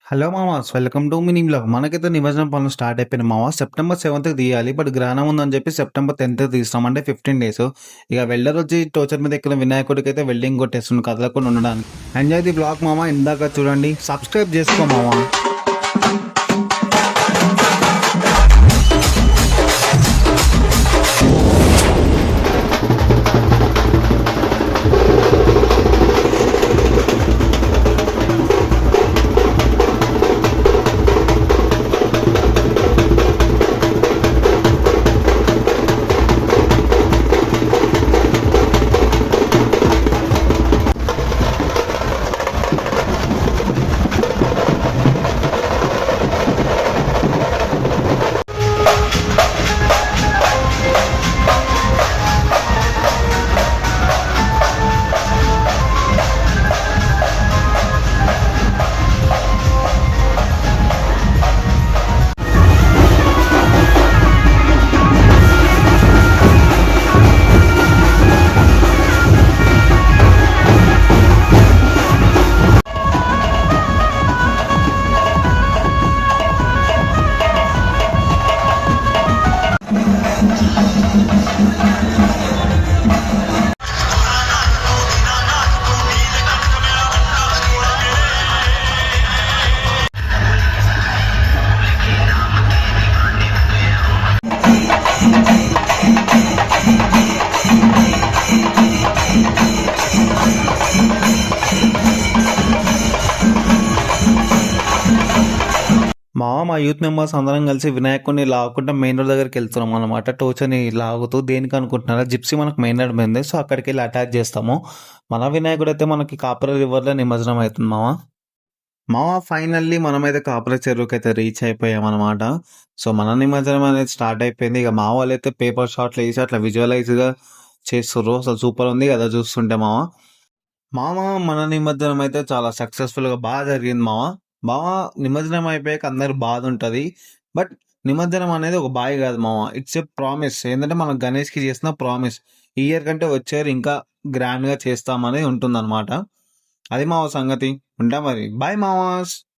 Hello మామాస్ welcome to mini blog. మనకైతే నిమజ్జనం పనులు స్టార్ట్ అయిపోయినాయి మామ. సెప్టెంబర్ 7కి తీయాలి. బట్ గ్రహణం ఉందని చెప్పి సెప్టెంబర్ 10కి తీస్తాం. అంటే 15 డేస్. ఇక వెల్డర్ వచ్చి టోచర్ మీద ఎక్కిన వినాయకుడికి అయితే వెల్డింగ్ కొట్టేస్తుంది కదలకుండా ఉండడానికి. ఎంజాయ్ ది బ్లాగ్ మామ. ఇందాక చూడండి, సబ్స్క్రైబ్ చేసుకో మామ. మా యూత్ మెంబర్స్ అందరం కలిసి వినాయకుడిని లాగుకుంటా మెయిన్ రోడ్ దగ్గరికి వెళ్తున్నాం అనమాట. టోచర్ని లాగుతూ దేనికి అనుకుంటున్నారా, జిప్సీ మనకు మెయిన్ రోడ్ మీద ఉంది. సో అక్కడికి వెళ్ళి అటాక్ చేస్తాము. మన వినాయకుడు అయితే మనకి కాపర రివర్లో నిమజ్జనం అవుతుంది ఫైనల్లీ మనమైతే కాపర చెరువుకి అయితే రీచ్ అయిపోయాం అనమాట. సో మన నిమజ్జనం అనేది స్టార్ట్ అయిపోయింది. ఇక మా వాళ్ళు అయితే పేపర్ షాట్లు వేసి అట్లా విజువలైజ్గా చేస్తుర్రు. అసలు సూపర్ ఉంది కదా చూస్తుంటే మామ. మన నిమజ్జనం అయితే చాలా సక్సెస్ఫుల్గా బాగా జరిగింది మామ. నిమజ్జనం అయిపోయాక అందరు బాధ ఉంటుంది. బట్ నిమజ్జనం అనేది ఒక బాయ్ కాదు మామ. It's a promise. ఏంటంటే మనం గణేష్కి చేసిన ప్రామిస్ ఈ ఇయర్ కంటే వచ్చే ఇంకా గ్రాండ్గా చేస్తామనేది ఉంటుంది అనమాట. అది మావ సంగతి. ఉంటా మరి. బాయ్ మామాస్.